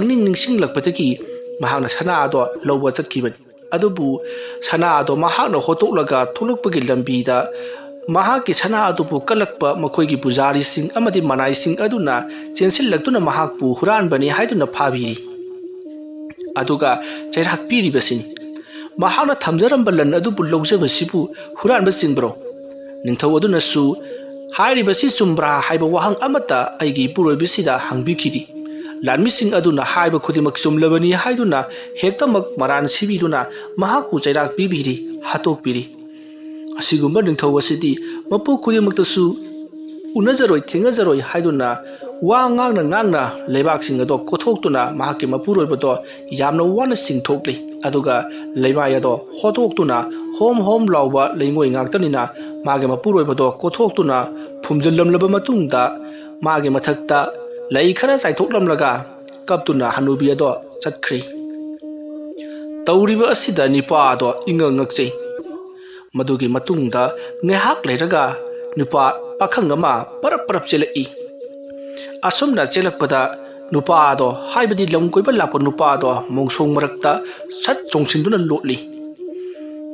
ꯅꯤꯡꯁꯤꯡꯂꯛꯄꯗꯒꯤ ꯃꯍꯥꯛꯅ ꯁꯅꯥ ꯑꯗꯣ ꯂꯧꯕ ꯆꯠꯈꯤꯕꯅꯤ ꯑꯗꯨꯕꯨ ꯁꯅꯥ ꯑꯗꯣ ꯃꯍꯥꯛꯅ ꯍꯣꯠꯇꯣꯛꯂꯒ ꯊꯣꯛꯂꯛꯄꯒꯤ ꯂꯝꯕꯤꯗ ꯃꯍꯥꯛꯀꯤ ꯁꯅꯥ ꯑꯗꯨꯕꯨ ꯀꯜꯂꯛꯄ ꯃꯈꯣꯏꯒꯤ ꯄꯨꯖꯥꯔꯤꯁꯤꯡ ꯑꯃꯗꯤ ꯃꯅꯥꯏꯁꯤꯡ ꯑꯗꯨꯅ ꯆꯦꯟꯁꯤꯜꯂꯛꯇꯨꯅ ꯃꯍꯥꯛꯄꯨ ꯍꯨꯔꯥꯟꯕꯅꯤ ꯍꯥꯏꯗꯨꯅ ꯐꯥꯕꯤꯔꯤ ꯑꯗꯨꯒ ꯆꯩꯔꯥꯛ ꯄꯤꯔꯤꯕꯁꯤꯅꯤ ꯃꯍꯥꯛꯅ ꯊꯝꯖꯔꯝꯕ ꯂꯟ ꯑꯗꯨꯕꯨ ꯂꯧꯖꯕꯁꯤꯕꯨ ꯍꯨꯔꯥꯟꯕ ꯆꯤꯡꯕ꯭ꯔꯣ ꯅꯤꯡꯊꯧ ꯑꯗꯨꯅꯁꯨ ꯍꯥꯏꯔꯤꯕꯁꯤ ꯆꯨꯝꯕ꯭ꯔꯥ ꯍꯥꯏꯕ ꯋꯥꯍꯪ ꯑꯃꯠꯇ ꯑꯩꯒꯤ ꯏꯄꯨꯔꯣꯏꯕꯁꯤꯗ ꯍꯪꯕꯤꯈꯤꯗꯤ ꯂꯥꯟꯃꯤꯁꯤꯡ ꯑꯗꯨꯅ ꯍꯥꯏꯕ ꯈꯨꯗꯤꯡꯃꯛ ꯆꯨꯝꯂꯕꯅꯤ ꯍꯥꯏꯗꯨꯅ ꯍꯦꯛꯇꯃꯛ ꯃꯔꯥꯟ ꯁꯤꯕꯤꯗꯨꯅ ꯃꯍꯥꯛꯄꯨ ꯆꯩꯔꯥꯛ ꯄꯤꯕꯤꯔꯤ ꯍꯥꯠꯇꯣꯛꯄꯤꯔꯤ ꯑꯁꯤꯒꯨꯝꯕ ꯅꯤꯡꯊꯧ ꯑꯁꯤꯗꯤ ꯃꯄꯨ ꯈꯨꯗꯤꯡꯃꯛꯇꯁꯨ ꯎꯅꯖꯔꯣꯏ ꯊꯦꯡꯅꯖꯔꯣꯏ ꯍꯥꯏꯗꯨꯅ ꯋꯥ ꯉꯥꯡꯅ ꯂꯩꯕꯥꯛꯁꯤꯡ ꯑꯗꯣ ꯀꯣꯊꯣꯛꯇꯨꯅ ꯃꯍꯥꯛꯀꯤ ꯃꯄꯨꯔꯣꯏꯕꯗꯣ ꯌꯥꯝꯅ ꯋꯥꯅ ꯆꯤꯡꯊꯣꯛꯂꯤ ꯑꯗꯨꯒ ꯂꯩꯃꯥꯏ ꯑꯗꯣ ꯍꯣꯠꯇꯣꯛꯇꯨꯅ ꯍꯣꯝ ꯍꯣꯝ ꯂꯥꯎꯕ ꯂꯩꯉꯣꯏ ꯉꯥꯛꯇꯅꯤꯅ ꯃꯥꯒꯤ ꯃꯄꯨꯔꯣꯏꯕꯗꯣ ꯀꯣꯊꯣꯛꯇꯨꯅ ꯐꯨꯝꯖꯤꯜꯂꯝꯂꯕ ꯃꯇꯨꯡꯗ ꯃꯥꯒꯤ ꯃꯊꯛꯇ ꯂꯩ ꯈꯔ ꯆꯥꯏꯊꯣꯛꯂꯝꯂꯒ ꯀꯞꯇꯨꯅ ꯍꯅꯨꯕꯤ ꯑꯗꯣ ꯆꯠꯈ꯭ꯔꯤ ꯇꯧꯔꯤꯕ ꯑꯁꯤꯗ ꯅꯨꯄꯥ ꯑꯗꯣ ꯏꯉꯛ ꯉꯛꯆꯩ ꯃꯗꯨꯒꯤ ꯃꯇꯨꯡꯗ ꯉꯥꯏꯍꯥꯛ ꯂꯩꯔꯒ ꯅꯨꯄꯥ ꯄꯥꯈꯪ ꯑꯃ ꯄꯔꯞ ꯆꯦꯜꯂꯛꯏ ꯑꯁꯨꯝꯅ ꯆꯦꯜꯂꯛꯄꯗ ꯅꯨꯄꯥ ꯑꯗꯣ ꯍꯥꯏꯕꯗꯤ ꯂꯝ ꯀꯣꯏꯕ ꯂꯥꯛꯄ ꯅꯨꯄꯥ ꯑꯗꯣ ꯃꯣꯡꯁꯣꯡ ꯃꯔꯛꯇ ꯁꯠ ꯆꯣꯡꯁꯤꯟꯗꯨꯅ ꯂꯣꯠꯂꯤ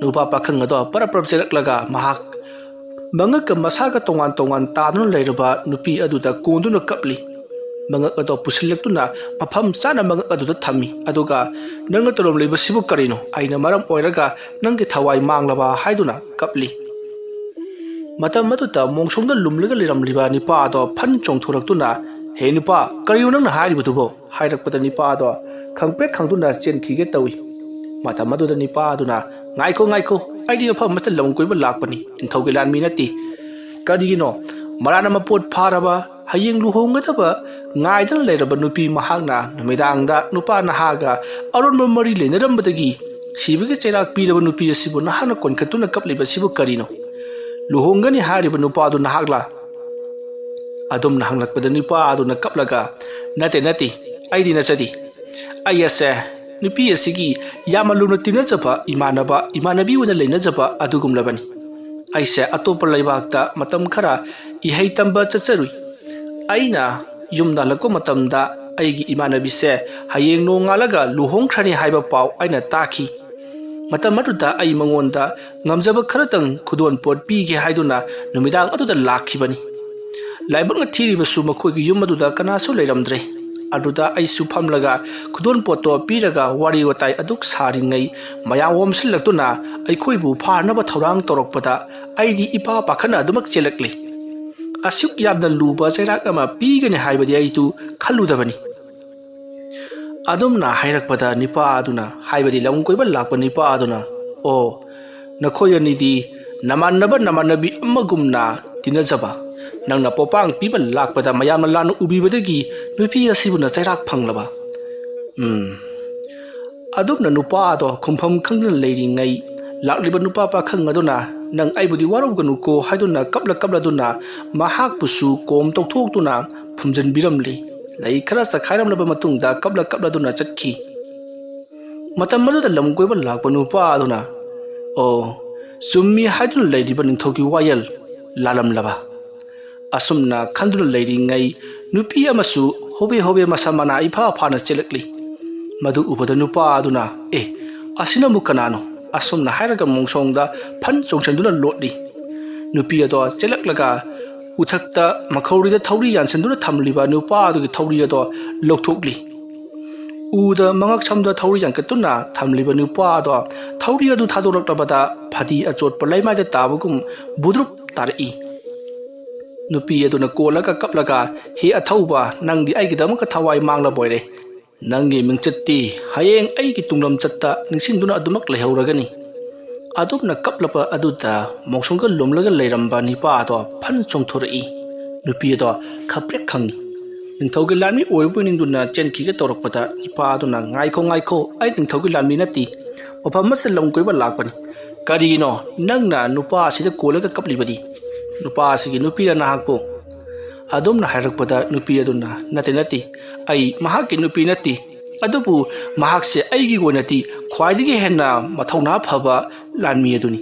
ꯅꯨꯄꯥ ꯄꯥꯈꯪ ꯑꯗꯣ ꯄꯔꯞ ꯆꯦꯜꯂꯛꯂꯒ ꯃꯍꯥꯛ ꯃꯉꯛꯀ ꯃꯁꯥꯒ ꯇꯣꯉꯥꯟ ꯇꯥꯗꯨꯅ ꯂꯩꯔꯕ ꯅꯨꯄꯤ ꯑꯗꯨꯗ ꯀꯣꯟꯗꯨꯅ ꯀꯞꯂꯤ ꯃꯉꯛ ꯑꯗꯣ ꯄꯨꯁꯤꯜꯂꯛꯇꯨꯅ ꯃꯐꯝ ꯆꯥꯅ ꯃꯉꯛ ꯑꯗꯨꯗ ꯊꯝꯃꯤ ꯑꯗꯨꯒ ꯅꯪꯅ ꯇꯧꯔꯝꯂꯤꯕꯁꯤꯕꯨ ꯀꯔꯤꯅꯣ ꯑꯩꯅ ꯃꯔꯝ ꯑꯣꯏꯔꯒ ꯅꯪꯒꯤ ꯊꯋꯥꯏ ꯃꯥꯡꯂꯕ ꯍꯥꯏꯗꯨꯅ ꯀꯞꯂꯤ ꯃꯇꯝ ꯑꯗꯨꯗ ꯃꯣꯡꯁꯣꯡꯗ ꯂꯨꯝꯂꯒ ꯂꯩꯔꯝꯂꯤꯕ ꯅꯨꯄꯥ ꯑꯗꯣ ꯐꯟ ꯆꯣꯡꯊꯣꯔꯛꯇꯨꯅ ꯍꯦ ꯅꯨꯄꯥ ꯀꯔꯤꯅꯣ ꯅꯪꯅ ꯍꯥꯏꯔꯤꯕꯗꯨꯕꯣ ꯍꯥꯏꯔꯛꯄꯗ ꯅꯨꯄꯥ ꯑꯗꯣ ꯈꯪꯄ꯭ꯔꯦꯛ ꯈꯪꯗꯨꯅ ꯆꯦꯟꯈꯤꯒꯦ ꯇꯧꯏ ꯃꯇꯝ ꯑꯗꯨꯗ ꯅꯨꯄꯥ ꯑꯗꯨꯅ ꯉꯥꯏꯈꯣ ꯑꯩꯗꯤ ꯃꯐꯝ ꯑꯃꯠꯇ ꯂꯝ ꯀꯣꯏꯕ ꯂꯥꯛꯄꯅꯤ ꯅꯤꯡꯊꯧꯒꯤ ꯂꯥꯟꯃꯤ ꯅꯠꯇꯦ ꯀꯔꯤꯒꯤꯅꯣ ꯃꯔꯥꯟ ꯑꯃ ꯄꯣꯠ ꯐꯥꯔꯕ ꯍꯌꯦꯡ ꯂꯨꯍꯣꯡꯒꯗꯕ ꯉꯥꯏꯗꯅ ꯂꯩꯔꯕ ꯅꯨꯄꯤ ꯃꯍꯥꯛꯅ ꯅꯨꯃꯤꯗꯥꯡꯗ ꯅꯨꯄꯥ ꯅꯍꯥꯒ ꯑꯔꯣꯟꯕ ꯃꯔꯤ ꯂꯩꯅꯔꯝꯕꯗꯒꯤ ꯁꯤꯕꯒꯤ ꯆꯩꯔꯥꯛ ꯄꯤꯔꯕ ꯅꯨꯄꯤ ꯑꯁꯤꯕꯨ ꯅꯍꯥꯛꯅ ꯀꯣꯟꯈꯠꯇꯨꯅ ꯀꯞꯂꯤꯕꯁꯤꯕꯨ ꯀꯔꯤꯅꯣ ꯂꯨꯍꯣꯡꯒꯅꯤ ꯍꯥꯏꯔꯤꯕ ꯅꯨꯄꯥꯗꯨ ꯅꯍꯥꯛꯂꯥ ꯑꯗꯨꯝꯅ ꯍꯪꯂꯛꯄꯗ ꯅꯨꯄꯥ ꯑꯗꯨꯅ ꯀꯞꯂꯒ ꯅꯠꯇꯦ ꯑꯩꯗꯤ ꯅꯠꯆꯗꯦ ꯑꯩ ꯑꯁꯦ ꯅꯨꯄꯤ ꯑꯁꯤꯒꯤ ꯌꯥꯝꯅ ꯂꯨꯅ ꯇꯤꯟꯅꯖꯕ ꯏꯃꯥꯟꯅꯕꯤ ꯑꯣꯏꯅ ꯂꯩꯅꯖꯕ ꯑꯗꯨꯒꯨꯝꯂꯕꯅꯤ ꯑꯩꯁꯦ ꯑꯇꯣꯞꯄ ꯂꯩꯕꯥꯛꯇ ꯃꯇꯝ ꯈꯔ ꯏꯍꯩ ꯇꯝꯕ ꯆꯠꯆꯔꯨꯏ ꯑꯩꯅ ꯌꯨꯝꯗ ꯍꯜꯂꯛꯄ ꯃꯇꯝꯗ ꯑꯩꯒꯤ ꯏꯃꯥꯟꯅꯕꯤꯁꯦ ꯍꯌꯦꯡ ꯅꯣꯡꯉꯥꯜꯂꯒ ꯂꯨꯍꯣꯡꯈ꯭ꯔꯅꯤ ꯍꯥꯏꯕ ꯄꯥꯎ ꯑꯩꯅ ꯇꯥꯈꯤ ꯃꯇꯝ ꯑꯗꯨꯗ ꯑꯩ ꯃꯉꯣꯟꯗ ꯉꯝꯖꯕ ꯈꯔꯇꯪ ꯈꯨꯗꯣꯜ ꯄꯣꯠ ꯄꯤꯒꯦ ꯍꯥꯏꯗꯨꯅ ꯅꯨꯃꯤꯗꯥꯡ ꯑꯗꯨꯗ ꯂꯥꯛꯈꯤꯕꯅꯤ ꯂꯥꯏꯕꯛꯅ ꯊꯤꯔꯤꯕꯁꯨ ꯃꯈꯣꯏꯒꯤ ꯌꯨꯝ ꯑꯗꯨꯗ ꯀꯅꯥꯁꯨ ꯂꯩꯔꯝꯗ꯭ꯔꯦ ꯑꯗꯨꯗ ꯑꯩꯁꯨ ꯐꯝꯂꯒ ꯈꯨꯗꯣꯜ ꯄꯣꯠꯇꯣ ꯄꯤꯔꯒ ꯋꯥꯔꯤ ꯋꯥꯇꯥꯏ ꯑꯗꯨꯛ ꯁꯥꯔꯤꯉꯩ ꯃꯌꯥꯝ ꯋꯣꯝꯁꯤꯜꯂꯛꯇꯨꯅ ꯑꯩꯈꯣꯏꯕꯨ ꯐꯥꯅꯕ ꯊꯧꯔꯥꯡ ꯇꯧꯔꯛꯄꯗ ꯑꯩꯗꯤ ꯏꯄꯥ ꯄꯥꯈꯠꯅ ꯑꯗꯨꯃꯛ ꯆꯦꯜꯂꯛꯂꯤ ꯑꯁꯨꯛ ꯌꯥꯝꯅ ꯂꯨꯕ ꯆꯩꯔꯥꯛ ꯑꯃ ꯄꯤꯒꯅꯤ ꯍꯥꯏꯕꯗꯤ ꯑꯩꯗꯨ ꯈꯜꯂꯨꯗꯕꯅꯤ ꯑꯗꯨꯝꯅ ꯍꯥꯏꯔꯛꯄꯗ ꯅꯨꯄꯥ ꯑꯗꯨꯅ ꯍꯥꯏꯕꯗꯤ ꯂꯝ ꯀꯣꯏꯕ ꯂꯥꯛꯄ ꯅꯨꯄꯥ ꯑꯗꯨꯅ ꯑꯣ ꯅꯈꯣꯏ ꯑꯅꯤꯗꯤ ꯅꯃꯥꯟꯅꯕꯤ ꯑꯃꯒꯨꯝꯅ ꯇꯤꯟꯅꯖꯕ ꯅꯪꯅ ꯄꯣꯄꯥꯡ ꯄꯤꯕ ꯂꯥꯛꯄꯗ ꯃꯌꯥꯝꯅ ꯂꯥꯟꯅ ꯎꯕꯤꯕꯗꯒꯤ ꯅꯨꯄꯤ ꯑꯁꯤꯕꯨꯅ ꯆꯩꯔꯥꯛ ꯐꯪꯂꯕ ꯑꯗꯨꯝꯅ ꯅꯨꯄꯥ ꯑꯗꯣ ꯈꯨꯝꯐꯝ ꯈꯪꯗꯅ ꯂꯩꯔꯤꯉꯩ ꯂꯥꯛꯂꯤꯕ ꯅꯨꯄꯥ ꯄꯥꯈꯪ ꯑꯗꯨꯅ ꯅꯪ ꯑꯩꯕꯨꯗꯤ ꯋꯥꯔꯧꯒꯅꯨꯀꯣ ꯍꯥꯏꯗꯨꯅ ꯀꯞꯂꯗꯨꯅ ꯃꯍꯥꯛꯄꯨꯁꯨ ꯀꯣꯝ ꯇꯧꯊꯣꯛꯇꯨꯅ ꯐꯨꯝꯖꯤꯟꯕꯤꯔꯝꯂꯤ ꯂꯩ ꯈꯔ ꯆꯈꯥꯏꯔꯝꯂꯕ ꯃꯇꯨꯡꯗ ꯀꯞꯂꯗꯨꯅ ꯆꯠꯈꯤ ꯃꯇꯝ ꯑꯗꯨꯗ ꯂꯝ ꯀꯣꯏꯕ ꯂꯥꯛꯄ ꯅꯨꯄꯥ ꯑꯗꯨꯅ ꯑꯣ ꯆꯨꯝꯃꯤ ꯍꯥꯏꯗꯨꯅ ꯂꯩꯔꯤꯕ ꯅꯤꯡꯊꯧꯒꯤ ꯋꯥꯌꯦꯜ ꯂꯥꯜꯂꯝꯂꯕ ꯑꯁꯨꯝꯅ ꯈꯟꯗꯨꯅ ꯂꯩꯔꯤꯉꯩ ꯅꯨꯄꯤ ꯑꯃꯁꯨ ꯍꯣꯕꯦ ꯃꯁꯥ ꯃꯅꯥ ꯏꯐꯥ ꯐꯥꯅ ꯆꯦꯜꯂꯛꯂꯤ ꯃꯗꯨ ꯎꯕꯗ ꯅꯨꯄꯥ ꯑꯗꯨꯅ ꯑꯁꯤꯅ ꯑꯃꯨꯛ ꯀꯅꯥꯅꯣ asumna hairaga mongsongda phan chongsanduna lotli nupi ado chelaklaga uthakta makhawrida thauri yansanduna thamliba nupa adugi thauri ado lokthokli uda mangak chamda thauri yankatuna thamliba nupa ado thauri adu thadoraklabada phadi achot palaima da tabugum budrup tari nupi aduna kolaga kaplaga he athauba nangdi aigidamaka thawai mangla boire nangi mingchatti hayeng aigi tunglam chatta ningsinduna adumak lehauragani adumna kaplapa aduda mongsongga lomlaga leiramba nipa ado phan chongthorei nupi ado khaprek khangi ningthaugi lanmi oibuiningduna chenkhiga torakpada nipa aduna ngaikho ai ningthaugi lanmi nati mafam mas longkoiba lakpani karino nangna nupa asida kolaga kaplibadi nupa asigi nupi na hakpo adumna hairakpada nupi aduna nati ai mahaki nupi nati adubu mahakse aigi gonati khwaidigi henna mathawna phaba lanmi aduni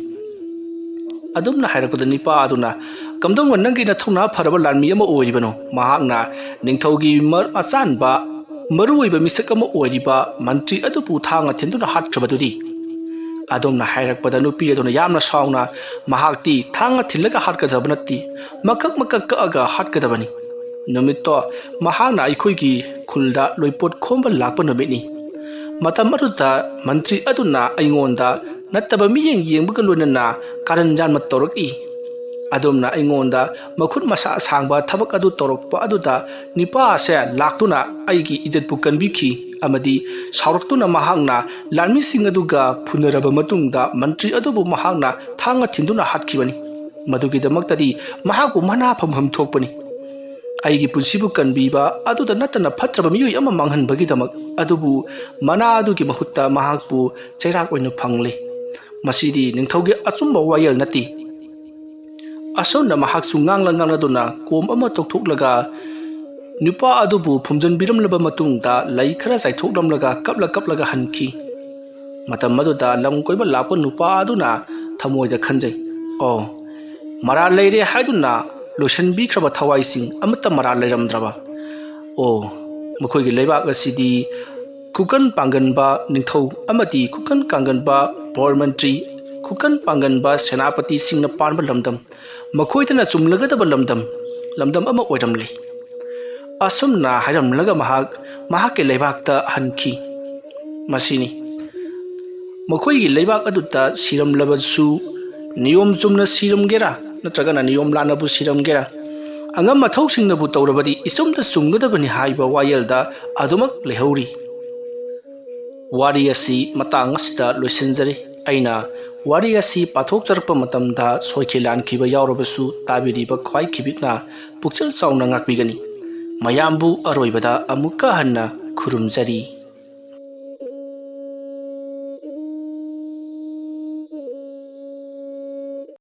adumna hairakpada nipa aduna kamdong nangi na thawna pharaba lanmi ama oiribano mahakna ningthaugi mar achanba maruiba misak ama oiriba mantri adubu thanga thinduna hatrabadudi adumna hairakpada nupi aduna yamna sauna mahakti thanga thillaga hatkadabanati makak kaaga hatkadabani numitto mahakna aikhoigi khulda loipot khomba lakpa numitni matam aduda mantri aduna aingonda nattaba miyeng yengbuga loinana karanjan mat toraki adumna aingonda makhut masa sangba thabak adu torokpa aduda nipa ase laktuna aigi ijetpu kanbikhi amadi sauraktuna mahakna lanmi sing aduga phunaraba matungda mantri adubu mahakna thanga thinduna hatkibani madugidamaktadi mahakbu mana phamham thokpani aigi punsibu kanbiba aduda natana phatraba miyoi ama manghanbagidamak adubu mana adugi mahutta mahakbu chairak oina phangli masidi ningthaugi achumba wayal nati asonna mahaksu ngangla duna kom ama tokthoklaga nupa adubu phumjan biramlaba matungda lai khara saithoklamlaga kaplaga hanki matam maduda lamkoiba lakpa nupa aduna thamoida khanjai o mara leire haiduna lotion bikraba thawaising amata mara leiramdraba o mukhoigi leibak asidi kukan panganba ningthau amati kukan kanganba parliamentary kukan panganba senapati singna panba lamdam makhoitana chumlagadaba lamdam ama oiramle asumna hairamlaga mahake leibakta hanki masini makhoigi leibak aduta siramlabasu niyom chumna siramgera natragana niyom lanabu siramgera angam mathauksingnabu tawrabadi isumda chumgadabani haiba wayelda adumak lehauri wari asi matang asida loisinjari aina wari asi pathok charpa matamda soikhilan khiba yaurabasu tabiriba khwai khibikna pukchal chauna ngakbigani mayambu aroibada amukka hanna khurumjari